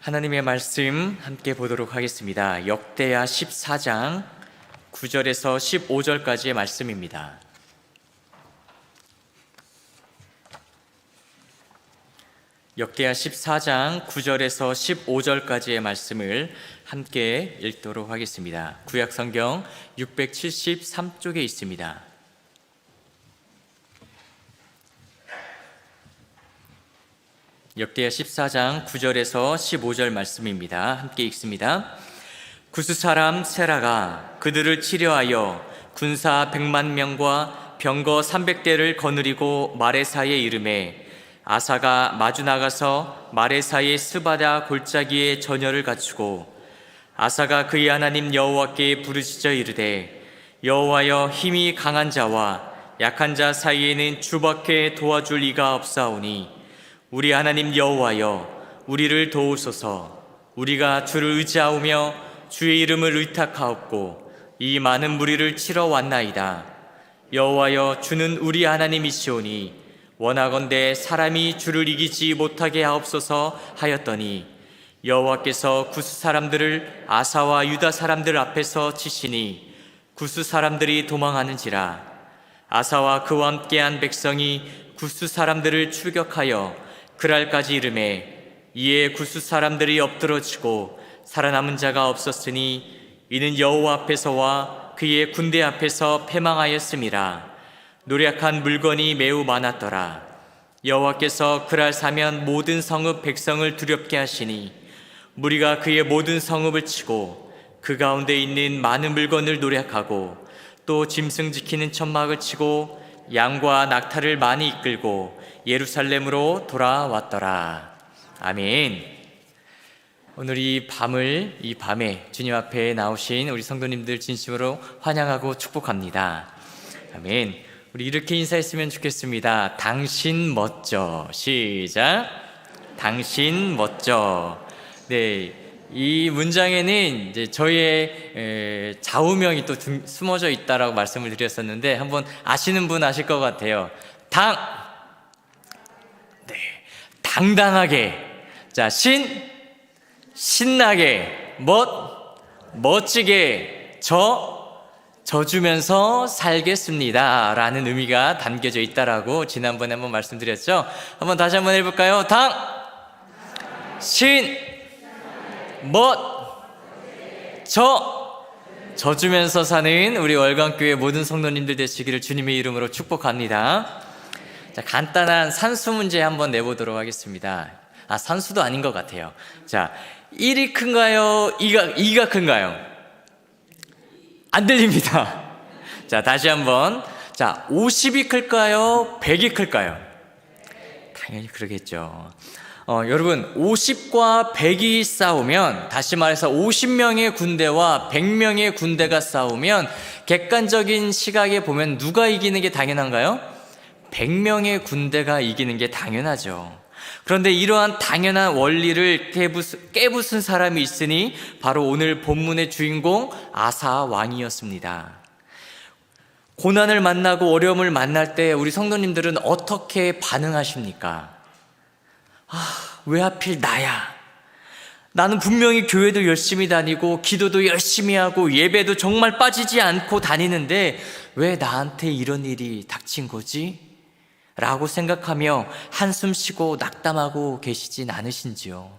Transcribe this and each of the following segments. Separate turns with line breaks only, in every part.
하나님의 말씀 함께 보도록 하겠습니다. 역대하 14장 9절에서 15절까지의 말씀입니다. 역대하 14장 9절에서 15절까지의 말씀을 함께 읽도록 하겠습니다. 구약성경 673쪽에 있습니다. 역대하 14장 9절에서 15절 말씀입니다. 함께 읽습니다. 구스 사람 세라가 그들을 치려하여 군사 100만 명과 병거 300대를 거느리고 마레사에 이르매 아사가 마주 나가서 마레사의 스바다 골짜기에 전열을 갖추고 아사가 그의 하나님 여호와께 부르짖어 이르되 여호와여 힘이 강한 자와 약한 자 사이에는 주밖에 도와줄 이가 없사오니 우리 하나님 여호와여 우리를 도우소서. 우리가 주를 의지하오며 주의 이름을 의탁하옵고 이 많은 무리를 치러 왔나이다. 여호와여 주는 우리 하나님이시오니 원하건대 사람이 주를 이기지 못하게 하옵소서 하였더니 여호와께서 구스 사람들을 아사와 유다 사람들 앞에서 치시니 구스 사람들이 도망하는지라. 아사와 그와 함께한 백성이 구스 사람들을 추격하여 그랄까지 이르매 이에 구스 사람들이 엎드러지고 살아남은 자가 없었으니 이는 여호와 앞에서와 그의 군대 앞에서 패망하였음이라. 노력한 물건이 매우 많았더라. 여호와께서 그랄 사면 모든 성읍 백성을 두렵게 하시니 무리가 그의 모든 성읍을 치고 그 가운데 있는 많은 물건을 노력하고 또 짐승 지키는 천막을 치고 양과 낙타를 많이 이끌고 예루살렘으로 돌아왔더라. 아멘. 오늘 이 밤에 주님 앞에 나오신 우리 성도님들 진심으로 환영하고 축복합니다. 아멘. 우리 이렇게 인사했으면 좋겠습니다. 당신 멋져. 시작. 당신 멋져. 네. 이 문장에는 이제 저희의 좌우명이 또 숨어져 있다라고 말씀을 드렸었는데 한번 아시는 분 아실 것 같아요. 당당하게. 자, 신나게. 멋지게. 져주면서 살겠습니다 라는 의미가 담겨져 있다라고 지난번에 한번 말씀드렸죠. 한번 다시 한번 해볼까요? 져주면서 사는 우리 월광교회 모든 성도님들 되시기를 주님의 이름으로 축복합니다. 자, 간단한 산수 문제 한번 내보도록 하겠습니다. 산수도 아닌 것 같아요. 자, 1이 큰가요? 2가 큰가요? 안 들립니다. 자, 다시 한번. 자, 50이 클까요? 100이 클까요? 당연히 그러겠죠. 여러분 50과 100이 싸우면, 다시 말해서 50명의 군대와 100명의 군대가 싸우면 객관적인 시각에 보면 누가 이기는 게 당연한가요? 100명의 군대가 이기는 게 당연하죠. 그런데 이러한 당연한 원리를 깨부순 사람이 있으니 바로 오늘 본문의 주인공 아사 왕이었습니다. 고난을 만나고 어려움을 만날 때 우리 성도님들은 어떻게 반응하십니까? 왜 하필 나야? 나는 분명히 교회도 열심히 다니고 기도도 열심히 하고 예배도 정말 빠지지 않고 다니는데 왜 나한테 이런 일이 닥친 거지? 라고 생각하며 한숨 쉬고 낙담하고 계시진 않으신지요?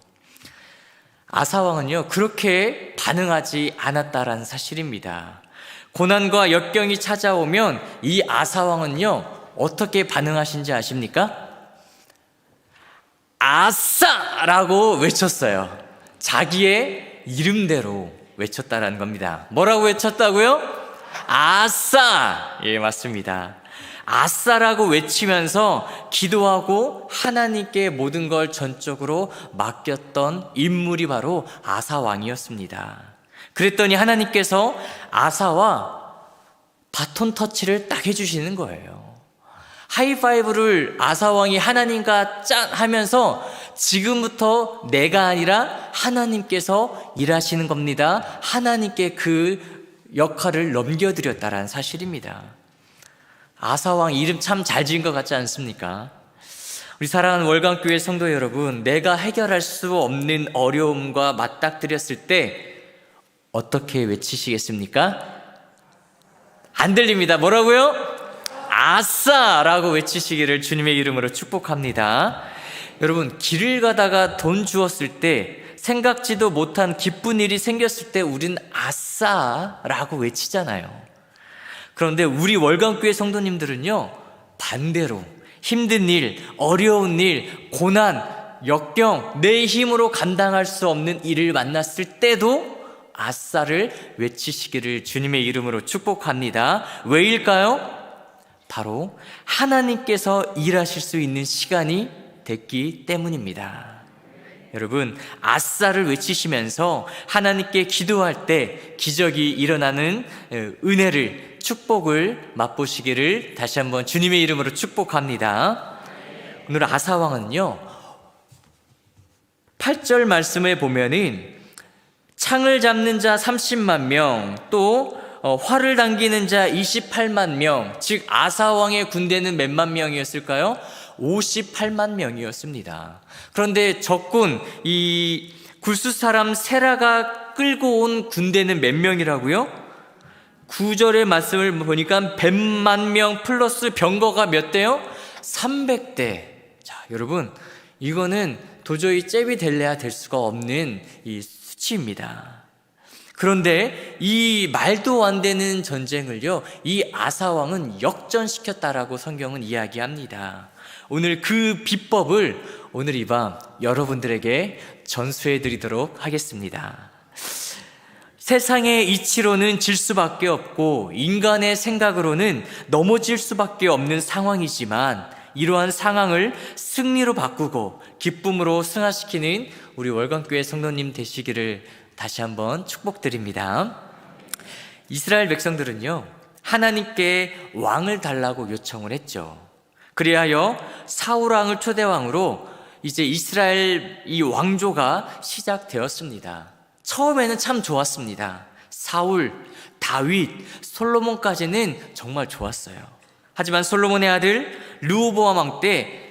아사왕은요 그렇게 반응하지 않았다라는 사실입니다. 고난과 역경이 찾아오면 이 아사왕은요 어떻게 반응하신지 아십니까? 아싸라고 외쳤어요. 자기의 이름대로 외쳤다라는 겁니다. 뭐라고 외쳤다고요? 아싸! 예, 맞습니다. 아싸라고 외치면서 기도하고 하나님께 모든 걸 전적으로 맡겼던 인물이 바로 아사 왕이었습니다. 그랬더니 하나님께서 아사와 바톤 터치를 딱 해주시는 거예요. 하이파이브를 아사 왕이 하나님과 짠 하면서 지금부터 내가 아니라 하나님께서 일하시는 겁니다. 하나님께 그 역할을 넘겨드렸다라는 사실입니다. 아사 왕 이름 참 잘 지은 것 같지 않습니까? 우리 사랑하는 월간교회 성도 여러분, 내가 해결할 수 없는 어려움과 맞닥뜨렸을 때 어떻게 외치시겠습니까? 안 들립니다. 뭐라고요? 아싸! 라고 외치시기를 주님의 이름으로 축복합니다. 여러분, 길을 가다가 돈 주었을 때 생각지도 못한 기쁜 일이 생겼을 때 우린 아싸! 라고 외치잖아요. 그런데 우리 월간교회 성도님들은요, 반대로 힘든 일, 어려운 일, 고난, 역경, 내 힘으로 감당할 수 없는 일을 만났을 때도 아싸를 외치시기를 주님의 이름으로 축복합니다. 왜일까요? 바로 하나님께서 일하실 수 있는 시간이 됐기 때문입니다. 여러분, 아싸를 외치시면서 하나님께 기도할 때 기적이 일어나는 은혜를, 축복을 맛보시기를 다시 한번 주님의 이름으로 축복합니다. 오늘 아사왕은요, 8절 말씀에 보면은 창을 잡는 자 30만 명, 또 활을 당기는 자 28만 명, 즉 아사왕의 군대는 몇만 명이었을까요? 58만 명이었습니다. 그런데 적군, 이 구스 사람 세라가 끌고 온 군대는 몇 명이라고요? 9절의 말씀을 보니까 100만 명 플러스 병거가 몇 대요? 300대. 자, 여러분, 이거는 도저히 잽이 될래야 될 수가 없는 이 수치입니다. 그런데 이 말도 안 되는 전쟁을요, 이 아사왕은 역전시켰다라고 성경은 이야기합니다. 오늘 그 비법을 오늘 이 밤 여러분들에게 전수해 드리도록 하겠습니다. 세상의 이치로는 질 수밖에 없고 인간의 생각으로는 넘어질 수밖에 없는 상황이지만 이러한 상황을 승리로 바꾸고 기쁨으로 승화시키는 우리 월간교회 성도님 되시기를 다시 한번 축복드립니다. 이스라엘 백성들은요, 하나님께 왕을 달라고 요청을 했죠. 그리하여 사울 왕을 초대왕으로 이제 이스라엘 이 왕조가 시작되었습니다. 처음에는 참 좋았습니다. 사울, 다윗, 솔로몬까지는 정말 좋았어요. 하지만 솔로몬의 아들 르호보암 왕 때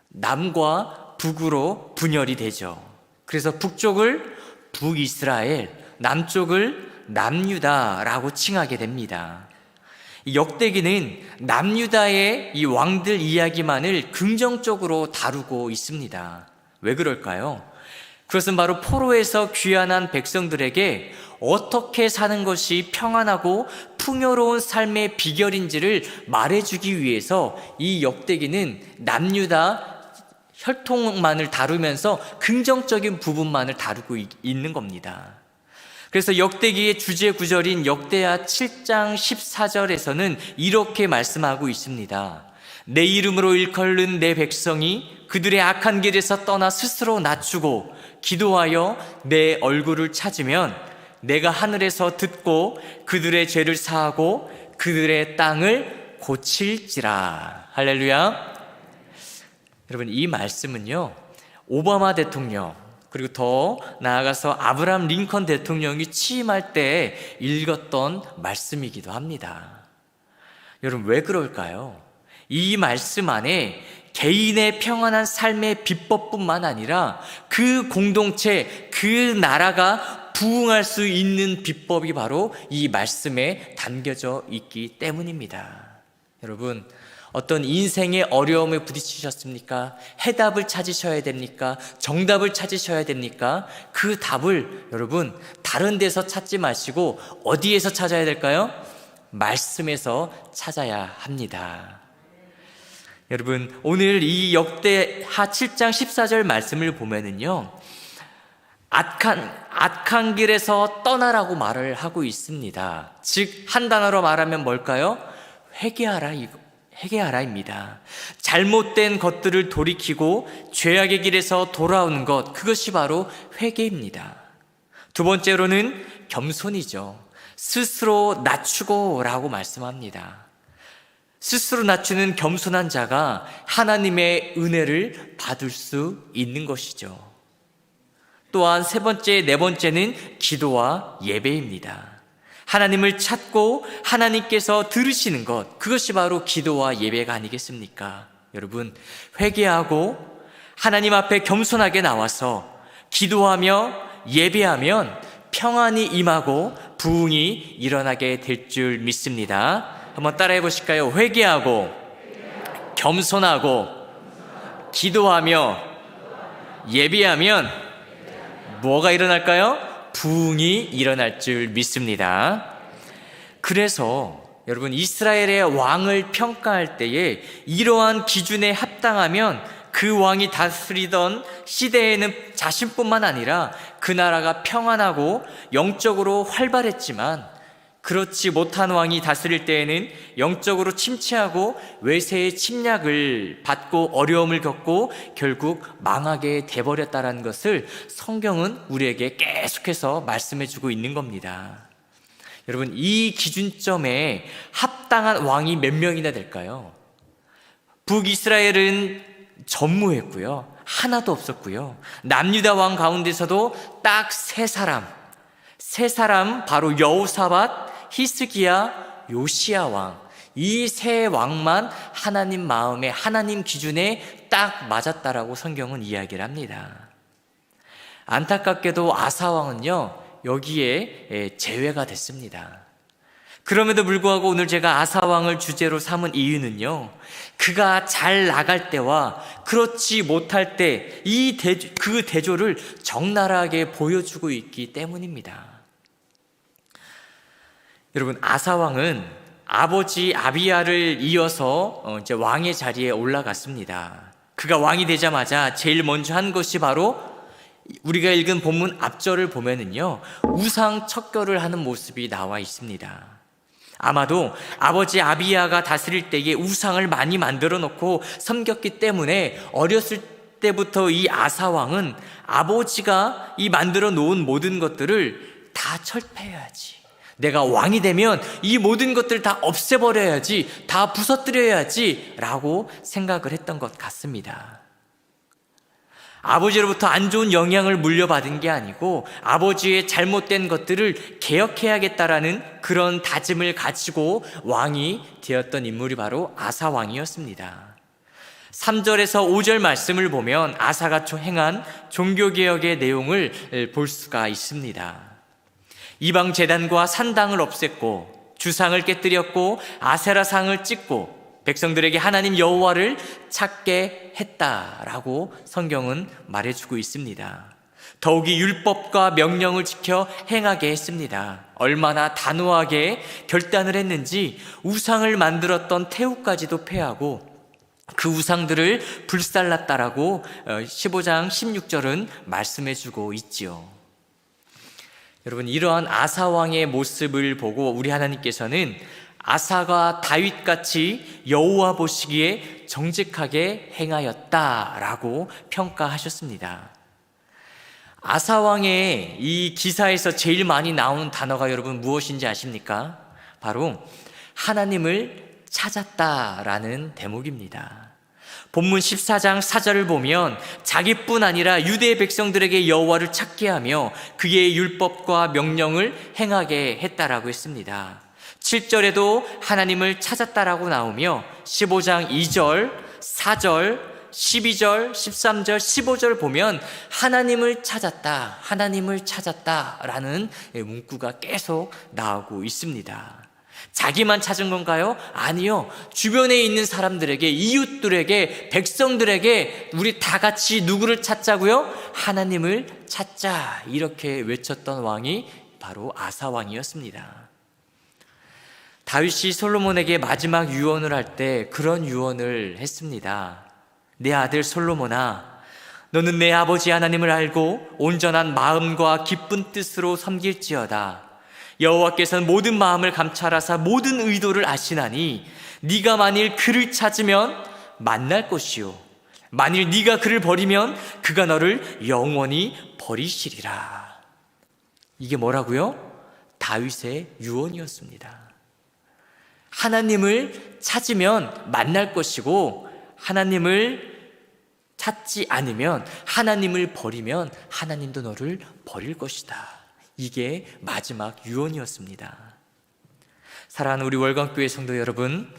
남과 북으로 분열이 되죠. 그래서 북쪽을 북이스라엘, 남쪽을 남유다라고 칭하게 됩니다. 역대기는 남유다의 이 왕들 이야기만을 긍정적으로 다루고 있습니다. 왜 그럴까요? 그것은 바로 포로에서 귀환한 백성들에게 어떻게 사는 것이 평안하고 풍요로운 삶의 비결인지를 말해주기 위해서 이 역대기는 남유다 혈통만을 다루면서 긍정적인 부분만을 다루고 있는 겁니다. 그래서 역대기의 주제 구절인 역대하 7장 14절에서는 이렇게 말씀하고 있습니다. 내 이름으로 일컬는 내 백성이 그들의 악한 길에서 떠나 스스로 낮추고 기도하여 내 얼굴을 찾으면 내가 하늘에서 듣고 그들의 죄를 사하고 그들의 땅을 고칠지라. 할렐루야. 여러분, 이 말씀은요, 오바마 대통령 그리고 더 나아가서 아브라함 링컨 대통령이 취임할 때 읽었던 말씀이기도 합니다. 여러분, 왜 그럴까요? 이 말씀 안에 개인의 평안한 삶의 비법뿐만 아니라 그 공동체, 그 나라가 부흥할 수 있는 비법이 바로 이 말씀에 담겨져 있기 때문입니다. 여러분, 어떤 인생의 어려움에 부딪히셨습니까? 해답을 찾으셔야 됩니까? 정답을 찾으셔야 됩니까? 그 답을 여러분 다른 데서 찾지 마시고 어디에서 찾아야 될까요? 말씀에서 찾아야 합니다. 여러분, 오늘 이 역대하 7장 14절 말씀을 보면은요, 악한 길에서 떠나라고 말을 하고 있습니다. 즉, 한 단어로 말하면 뭘까요? 회개하라입니다. 잘못된 것들을 돌이키고 죄악의 길에서 돌아오는 것, 그것이 바로 회개입니다. 두 번째로는 겸손이죠. 스스로 낮추고 라고 말씀합니다. 스스로 낮추는 겸손한 자가 하나님의 은혜를 받을 수 있는 것이죠. 또한 세 번째, 네 번째는 기도와 예배입니다. 하나님을 찾고 하나님께서 들으시는 것, 그것이 바로 기도와 예배가 아니겠습니까? 여러분, 회개하고 하나님 앞에 겸손하게 나와서 기도하며 예배하면 평안이 임하고 부흥이 일어나게 될 줄 믿습니다. 한번 따라해 보실까요? 회개하고 겸손하고 기도하며 예배하면 뭐가 일어날까요? 부흥이 일어날 줄 믿습니다. 그래서 여러분, 이스라엘의 왕을 평가할 때에 이러한 기준에 합당하면 그 왕이 다스리던 시대에는 자신뿐만 아니라 그 나라가 평안하고 영적으로 활발했지만, 그렇지 못한 왕이 다스릴 때에는 영적으로 침체하고 외세의 침략을 받고 어려움을 겪고 결국 망하게 돼버렸다는 것을 성경은 우리에게 계속해서 말씀해주고 있는 겁니다. 여러분, 이 기준점에 합당한 왕이 몇 명이나 될까요? 북이스라엘은 전무했고요, 하나도 없었고요. 남유다 왕 가운데서도 딱 세 사람, 바로 여호사밧, 히스기야, 요시야 왕, 이 세 왕만 하나님 마음에, 하나님 기준에 딱 맞았다라고 성경은 이야기를 합니다. 안타깝게도 아사 왕은요, 여기에 제외가 됐습니다. 그럼에도 불구하고 오늘 제가 아사 왕을 주제로 삼은 이유는요, 그가 잘 나갈 때와 그렇지 못할 때 그 대조를 적나라하게 보여주고 있기 때문입니다. 여러분, 아사 왕은 아버지 아비야를 이어서 이제 왕의 자리에 올라갔습니다. 그가 왕이 되자마자 제일 먼저 한 것이 바로 우리가 읽은 본문 앞절을 보면은요, 우상 척결을 하는 모습이 나와 있습니다. 아마도 아버지 아비야가 다스릴 때에 우상을 많이 만들어 놓고 섬겼기 때문에 어렸을 때부터 이 아사 왕은 아버지가 이 만들어 놓은 모든 것들을 다 철폐해야지, 내가 왕이 되면 이 모든 것들 다 없애버려야지, 다 부서뜨려야지 라고 생각을 했던 것 같습니다. 아버지로부터 안 좋은 영향을 물려받은 게 아니고 아버지의 잘못된 것들을 개혁해야겠다라는 그런 다짐을 가지고 왕이 되었던 인물이 바로 아사 왕이었습니다. 3절에서 5절 말씀을 보면 아사가 행한 종교개혁의 내용을 볼 수가 있습니다. 이방 제단과 산당을 없앴고 주상을 깨뜨렸고 아세라상을 찍고 백성들에게 하나님 여호와를 찾게 했다라고 성경은 말해주고 있습니다. 더욱이 율법과 명령을 지켜 행하게 했습니다. 얼마나 단호하게 결단을 했는지 우상을 만들었던 태우까지도 폐하고 그 우상들을 불살랐다라고 15장 16절은 말씀해주고 있지요. 여러분, 이러한 아사 왕의 모습을 보고 우리 하나님께서는 아사가 다윗같이 여호와 보시기에 정직하게 행하였다라고 평가하셨습니다. 아사 왕의 이 기사에서 제일 많이 나오는 단어가 여러분 무엇인지 아십니까? 바로 하나님을 찾았다라는 대목입니다. 본문 14장 4절을 보면 자기뿐 아니라 유대 백성들에게 여호와를 찾게 하며 그의 율법과 명령을 행하게 했다라고 했습니다. 7절에도 하나님을 찾았다라고 나오며 15장 2절, 4절, 12절, 13절, 15절 보면 하나님을 찾았다라는 문구가 계속 나오고 있습니다. 자기만 찾은 건가요? 아니요. 주변에 있는 사람들에게, 이웃들에게, 백성들에게 우리 다 같이 누구를 찾자고요? 하나님을 찾자, 이렇게 외쳤던 왕이 바로 아사 왕이었습니다. 다윗이 솔로몬에게 마지막 유언을 할 때 그런 유언을 했습니다. 내 아들 솔로몬아, 너는 내 아버지 하나님을 알고 온전한 마음과 기쁜 뜻으로 섬길지어다. 여호와께서는 모든 마음을 감찰하사 모든 의도를 아시나니 네가 만일 그를 찾으면 만날 것이요 만일 네가 그를 버리면 그가 너를 영원히 버리시리라. 이게 뭐라고요? 다윗의 유언이었습니다. 하나님을 찾으면 만날 것이고 하나님을 찾지 않으면, 하나님을 버리면 하나님도 너를 버릴 것이다. 이게 마지막 유언이었습니다. 사랑하는 우리 월광교회 성도 여러분,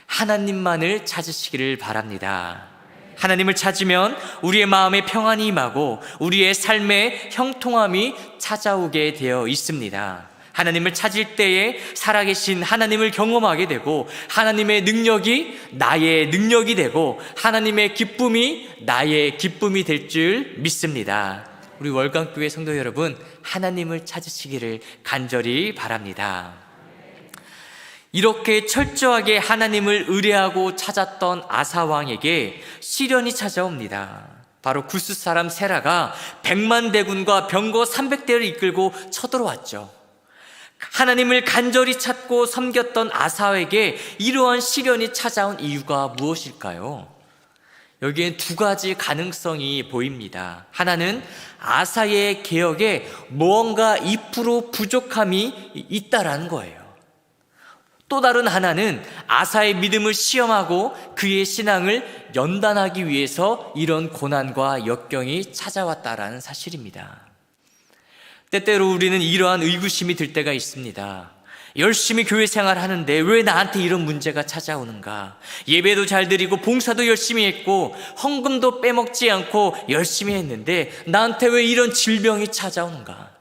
하나님만을 찾으시기를 바랍니다. 하나님을 찾으면 우리의 마음에 평안이 임하고 우리의 삶에 형통함이 찾아오게 되어 있습니다. 하나님을 찾을 때에 살아계신 하나님을 경험하게 되고 하나님의 능력이 나의 능력이 되고 하나님의 기쁨이 나의 기쁨이 될 줄 믿습니다. 우리 월강교회 성도 여러분, 하나님을 찾으시기를 간절히 바랍니다. 이렇게 철저하게 하나님을 의뢰하고 찾았던 아사 왕에게 시련이 찾아옵니다. 바로 구스 사람 세라가 100만 대군과 병거 300대를 이끌고 쳐들어왔죠. 하나님을 간절히 찾고 섬겼던 아사에게 이러한 시련이 찾아온 이유가 무엇일까요? 여기엔 두 가지 가능성이 보입니다. 하나는 아사의 개혁에 무언가 2% 부족함이 있다라는 거예요. 또 다른 하나는 아사의 믿음을 시험하고 그의 신앙을 연단하기 위해서 이런 고난과 역경이 찾아왔다라는 사실입니다. 때때로 우리는 이러한 의구심이 들 때가 있습니다. 열심히 교회 생활하는데 왜 나한테 이런 문제가 찾아오는가? 예배도 잘 드리고 봉사도 열심히 했고 헌금도 빼먹지 않고 열심히 했는데 나한테 왜 이런 질병이 찾아오는가?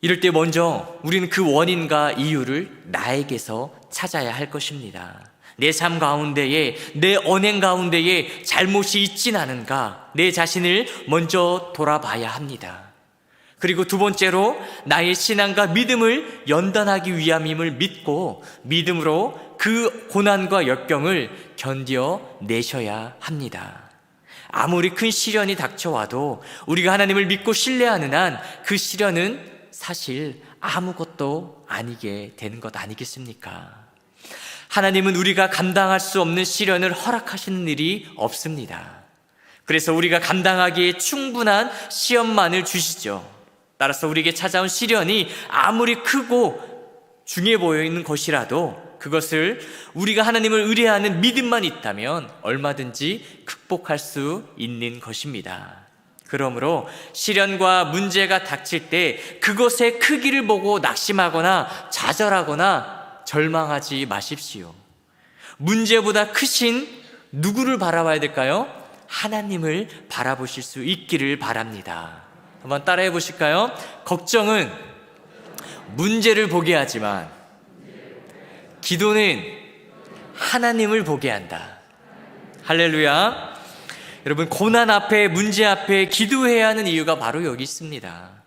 이럴 때 먼저 우리는 그 원인과 이유를 나에게서 찾아야 할 것입니다. 내 삶 가운데에, 내 언행 가운데에 잘못이 있진 않은가? 내 자신을 먼저 돌아봐야 합니다. 그리고 두 번째로 나의 신앙과 믿음을 연단하기 위함임을 믿고 믿음으로 그 고난과 역경을 견뎌내셔야 합니다. 아무리 큰 시련이 닥쳐와도 우리가 하나님을 믿고 신뢰하는 한 그 시련은 사실 아무것도 아니게 되는 것 아니겠습니까? 하나님은 우리가 감당할 수 없는 시련을 허락하시는 일이 없습니다. 그래서 우리가 감당하기에 충분한 시험만을 주시죠. 따라서 우리에게 찾아온 시련이 아무리 크고 중요해 보이는 것이라도 그것을 우리가 하나님을 의뢰하는 믿음만 있다면 얼마든지 극복할 수 있는 것입니다. 그러므로 시련과 문제가 닥칠 때 그것의 크기를 보고 낙심하거나 좌절하거나 절망하지 마십시오. 문제보다 크신 누구를 바라봐야 될까요? 하나님을 바라보실 수 있기를 바랍니다. 한번 따라해 보실까요? 걱정은 문제를 보게 하지만 기도는 하나님을 보게 한다. 할렐루야. 여러분, 고난 앞에, 문제 앞에 기도해야 하는 이유가 바로 여기 있습니다.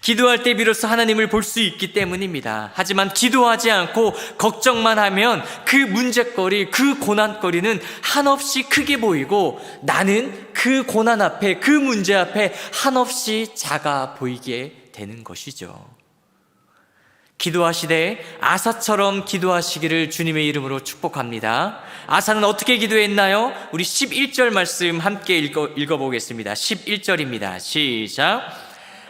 기도할 때 비로소 하나님을 볼 수 있기 때문입니다. 하지만 기도하지 않고 걱정만 하면 그 문제거리, 그 고난거리는 한없이 크게 보이고 나는 그 고난 앞에, 그 문제 앞에 한없이 작아 보이게 되는 것이죠. 기도하시되 아사처럼 기도하시기를 주님의 이름으로 축복합니다. 아사는 어떻게 기도했나요? 우리 11절 말씀 함께 읽어보겠습니다. 11절입니다. 시작.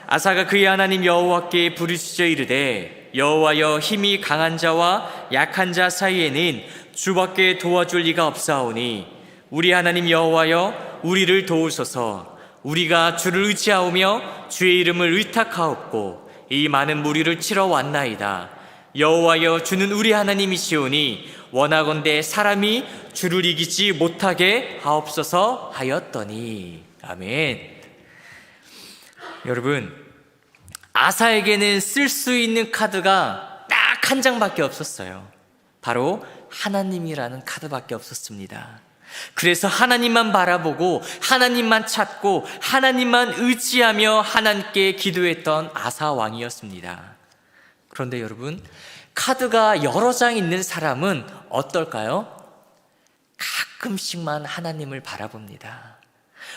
아사가 그의 하나님 여호와께 부르짖어 이르되 여호와여, 힘이 강한 자와 약한 자 사이에는 주밖에 도와줄 리가 없사오니 우리 하나님 여호와여, 우리를 도우소서. 우리가 주를 의지하오며 주의 이름을 의탁하옵고 이 많은 무리를 치러 왔나이다. 여호와여, 주는 우리 하나님이시오니 원하건대 사람이 주를 이기지 못하게 하옵소서 하였더니. 아멘. 여러분, 아사에게는 쓸 수 있는 카드가 딱 한 장밖에 없었어요. 바로 하나님이라는 카드밖에 없었습니다. 그래서 하나님만 바라보고 하나님만 찾고 하나님만 의지하며 하나님께 기도했던 아사 왕이었습니다. 그런데 여러분, 카드가 여러 장 있는 사람은 어떨까요? 가끔씩만 하나님을 바라봅니다.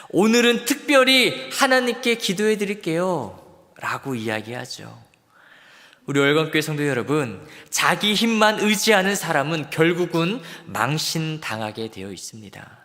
오늘은 특별히 하나님께 기도해 드릴게요 라고 이야기하죠. 우리 월광교회 성도 여러분, 자기 힘만 의지하는 사람은 결국은 망신당하게 되어 있습니다.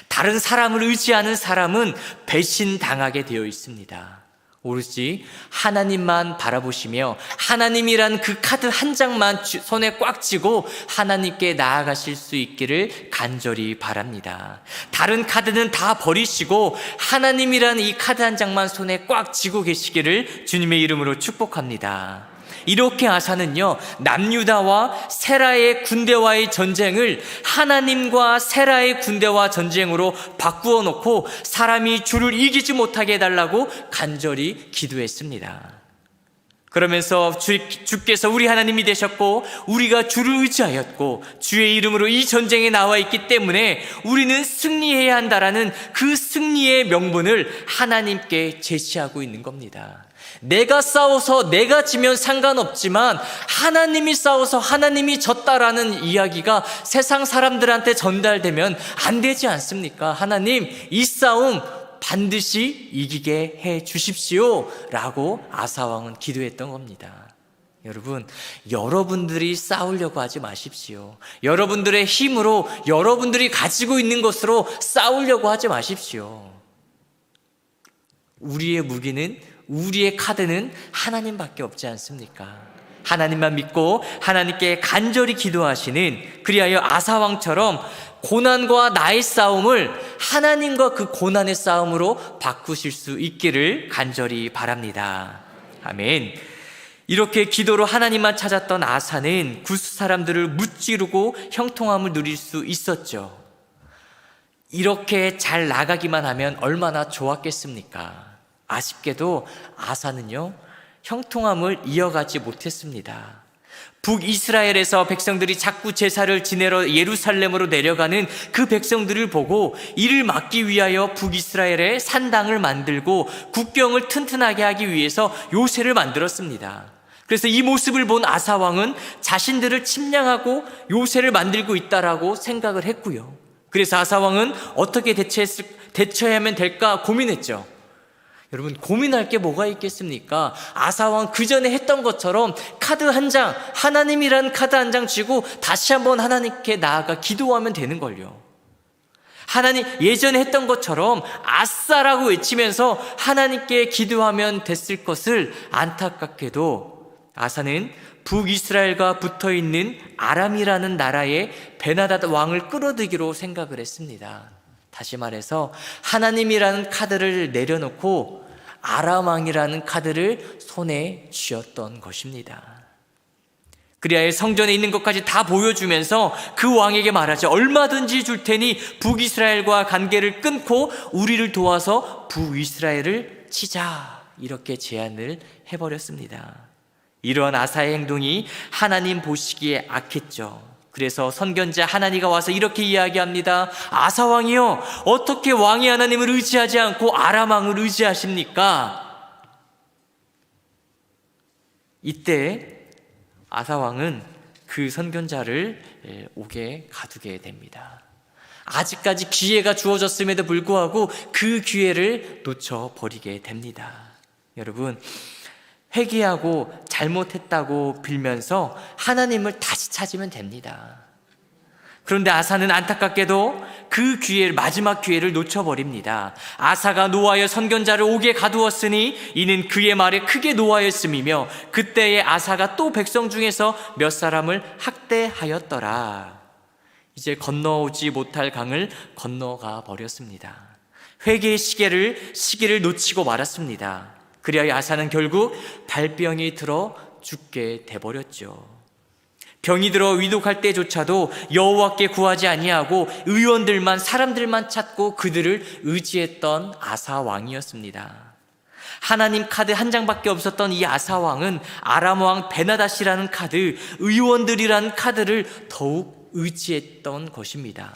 다른 사람을 의지하는 사람은 배신당하게 되어 있습니다. 오로지 하나님만 바라보시며 하나님이란 그 카드 한 장만 손에 꽉 쥐고 하나님께 나아가실 수 있기를 간절히 바랍니다. 다른 카드는 다 버리시고 하나님이란 이 카드 한 장만 손에 꽉 쥐고 계시기를 주님의 이름으로 축복합니다. 이렇게 아사는요, 남유다와 세라의 군대와의 전쟁을 하나님과 세라의 군대와 전쟁으로 바꾸어 놓고 사람이 주를 이기지 못하게 해달라고 간절히 기도했습니다. 그러면서 주께서 우리 하나님이 되셨고 우리가 주를 의지하였고 주의 이름으로 이 전쟁에 나와 있기 때문에 우리는 승리해야 한다라는 그 승리의 명분을 하나님께 제시하고 있는 겁니다. 내가 싸워서 내가 지면 상관없지만 하나님이 싸워서 하나님이 졌다라는 이야기가 세상 사람들한테 전달되면 안 되지 않습니까? 하나님, 이 싸움 반드시 이기게 해 주십시오 라고 아사왕은 기도했던 겁니다. 여러분, 여러분들이 싸우려고 하지 마십시오. 여러분들의 힘으로, 여러분들이 가지고 있는 것으로 싸우려고 하지 마십시오. 우리의 무기는, 우리의 카드는 하나님밖에 없지 않습니까? 하나님만 믿고 하나님께 간절히 기도하시는, 그리하여 아사왕처럼 고난과 나의 싸움을 하나님과 그 고난의 싸움으로 바꾸실 수 있기를 간절히 바랍니다. 아멘. 이렇게 기도로 하나님만 찾았던 아사는 구스 사람들을 무찌르고 형통함을 누릴 수 있었죠. 이렇게 잘 나가기만 하면 얼마나 좋았겠습니까? 아쉽게도 아사는요, 형통함을 이어가지 못했습니다. 북이스라엘에서 백성들이 자꾸 제사를 지내러 예루살렘으로 내려가는 그 백성들을 보고 이를 막기 위하여 북이스라엘에 산당을 만들고 국경을 튼튼하게 하기 위해서 요새를 만들었습니다. 그래서 이 모습을 본 아사왕은 자신들을 침략하고 요새를 만들고 있다라고 생각을 했고요. 그래서 아사왕은 어떻게 대처하면 될까 고민했죠. 여러분, 고민할 게 뭐가 있겠습니까? 아사왕 그 전에 했던 것처럼 카드 한 장, 하나님이라는 카드 한 장 쥐고 다시 한번 하나님께 나아가 기도하면 되는 걸요. 하나님, 예전에 했던 것처럼 아싸라고 외치면서 하나님께 기도하면 됐을 것을 안타깝게도 아사는 북이스라엘과 붙어있는 아람이라는 나라의 베나닷 왕을 끌어들이기로 생각을 했습니다. 다시 말해서 하나님이라는 카드를 내려놓고 아람 왕이라는 카드를 손에 쥐었던 것입니다. 그리하여 성전에 있는 것까지 다 보여주면서 그 왕에게 말하죠. 얼마든지 줄 테니 북이스라엘과 관계를 끊고 우리를 도와서 북이스라엘을 치자, 이렇게 제안을 해버렸습니다. 이러한 아사의 행동이 하나님 보시기에 악했죠. 그래서 선견자 하나니가 와서 이렇게 이야기합니다. 아사왕이요, 어떻게 왕이 하나님을 의지하지 않고 아람 왕을 의지하십니까? 이때 아사왕은 그 선견자를 옥에 가두게 됩니다. 아직까지 기회가 주어졌음에도 불구하고 그 기회를 놓쳐버리게 됩니다. 여러분, 회개하고 잘못했다고 빌면서 하나님을 다시 찾으면 됩니다. 그런데 아사는 안타깝게도 그 기회를, 마지막 기회를 놓쳐버립니다. 아사가 노하여 선견자를 옥에 가두었으니 이는 그의 말에 크게 노하였음이며 그때에 아사가 또 백성 중에서 몇 사람을 학대하였더라. 이제 건너오지 못할 강을 건너가 버렸습니다. 회개의 시기를 놓치고 말았습니다. 그리하여 아사는 결국 발병이 들어 죽게 돼버렸죠. 병이 들어 위독할 때조차도 여호와께 구하지 아니하고 사람들만 찾고 그들을 의지했던 아사 왕이었습니다. 하나님 카드 한 장밖에 없었던 이 아사 왕은 아람 왕 베나닷이라는 카드, 의원들이라는 카드를 더욱 의지했던 것입니다.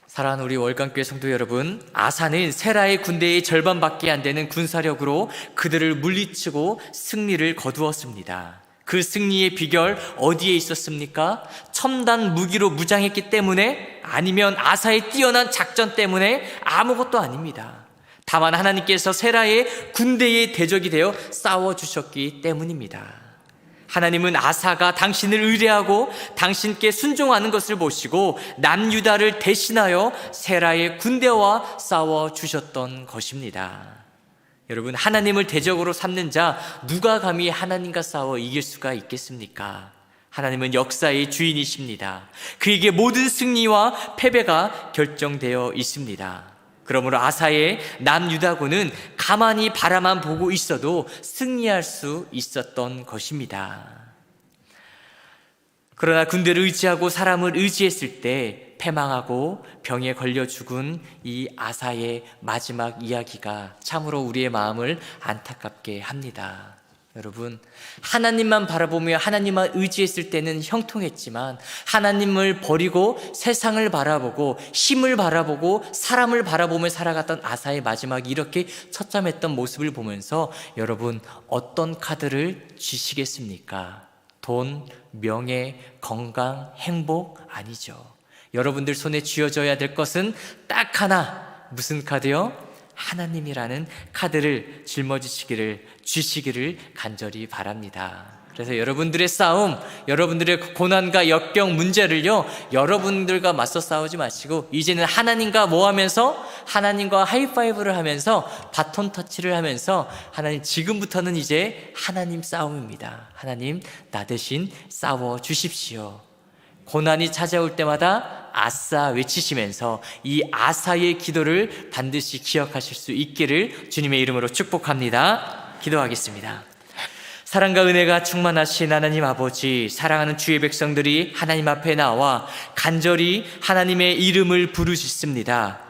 사랑하는 우리 월간교회 성도 여러분, 아사는 세라의 군대의 절반밖에 안 되는 군사력으로 그들을 물리치고 승리를 거두었습니다. 그 승리의 비결 어디에 있었습니까? 첨단 무기로 무장했기 때문에? 아니면 아사의 뛰어난 작전 때문에? 아무것도 아닙니다. 다만 하나님께서 세라의 군대의 대적이 되어 싸워주셨기 때문입니다. 하나님은 아사가 당신을 의뢰하고 당신께 순종하는 것을 보시고 남유다를 대신하여 세라의 군대와 싸워주셨던 것입니다. 여러분, 하나님을 대적으로 삼는 자 누가 감히 하나님과 싸워 이길 수가 있겠습니까? 하나님은 역사의 주인이십니다. 그에게 모든 승리와 패배가 결정되어 있습니다. 그러므로 아사의 남유다군은 가만히 바라만 보고 있어도 승리할 수 있었던 것입니다. 그러나 군대를 의지하고 사람을 의지했을 때 패망하고 병에 걸려 죽은 이 아사의 마지막 이야기가 참으로 우리의 마음을 안타깝게 합니다. 여러분, 하나님만 바라보며 하나님만 의지했을 때는 형통했지만 하나님을 버리고 세상을 바라보고 힘을 바라보고 사람을 바라보며 살아갔던 아사의 마지막이 이렇게 처참했던 모습을 보면서 여러분, 어떤 카드를 쥐시겠습니까? 돈, 명예, 건강, 행복 아니죠. 여러분들 손에 쥐어져야 될 것은 딱 하나, 무슨 카드요? 하나님이라는 카드를 쥐시기를 간절히 바랍니다. 그래서 여러분들의 싸움, 여러분들의 고난과 역경 문제를요, 여러분들과 맞서 싸우지 마시고 이제는 하나님과 뭐 하면서, 하나님과 하이파이브를 하면서 바톤 터치를 하면서, 하나님 지금부터는 이제 하나님 싸움입니다. 하나님 나 대신 싸워 주십시오. 고난이 찾아올 때마다 아싸 외치시면서 이 아사의 기도를 반드시 기억하실 수 있기를 주님의 이름으로 축복합니다. 기도하겠습니다. 사랑과 은혜가 충만하신 하나님 아버지, 사랑하는 주의 백성들이 하나님 앞에 나와 간절히 하나님의 이름을 부르짖습니다.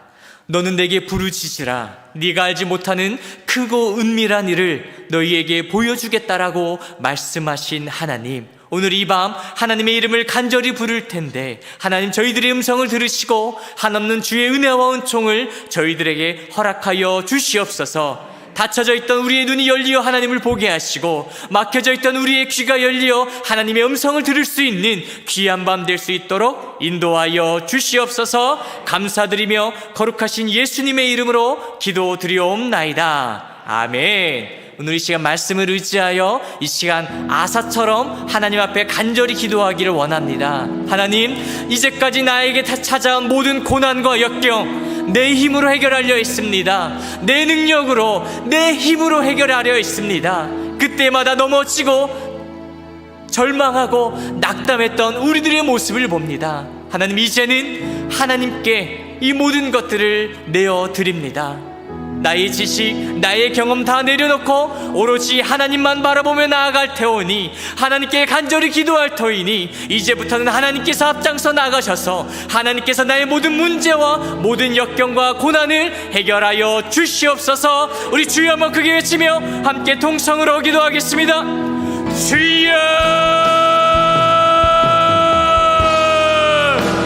너는 내게 부르짖으라. 네가 알지 못하는 크고 은밀한 일을 너희에게 보여주겠다라고 말씀하신 하나님, 오늘 이 밤 하나님의 이름을 간절히 부를 텐데 하나님 저희들의 음성을 들으시고 한없는 주의 은혜와 은총을 저희들에게 허락하여 주시옵소서. 닫혀져 있던 우리의 눈이 열리어 하나님을 보게 하시고 막혀져 있던 우리의 귀가 열리어 하나님의 음성을 들을 수 있는 귀한 밤 될 수 있도록 인도하여 주시옵소서. 감사드리며 거룩하신 예수님의 이름으로 기도드리옵나이다. 아멘. 오늘 이 시간 말씀을 의지하여 이 시간 아사처럼 하나님 앞에 간절히 기도하기를 원합니다. 하나님, 이제까지 나에게 찾아온 모든 고난과 역경 내 힘으로 해결하려 했습니다. 내 능력으로, 내 힘으로 해결하려 했습니다. 그때마다 넘어지고 절망하고 낙담했던 우리들의 모습을 봅니다. 하나님, 이제는 하나님께 이 모든 것들을 내어드립니다. 나의 지식, 나의 경험 다 내려놓고 오로지 하나님만 바라보며 나아갈 테오니, 하나님께 간절히 기도할 터이니 이제부터는 하나님께서 앞장서 나가셔서 하나님께서 나의 모든 문제와 모든 역경과 고난을 해결하여 주시옵소서. 우리 주여 한번 크게 외치며 함께 통성으로 기도하겠습니다. 주여!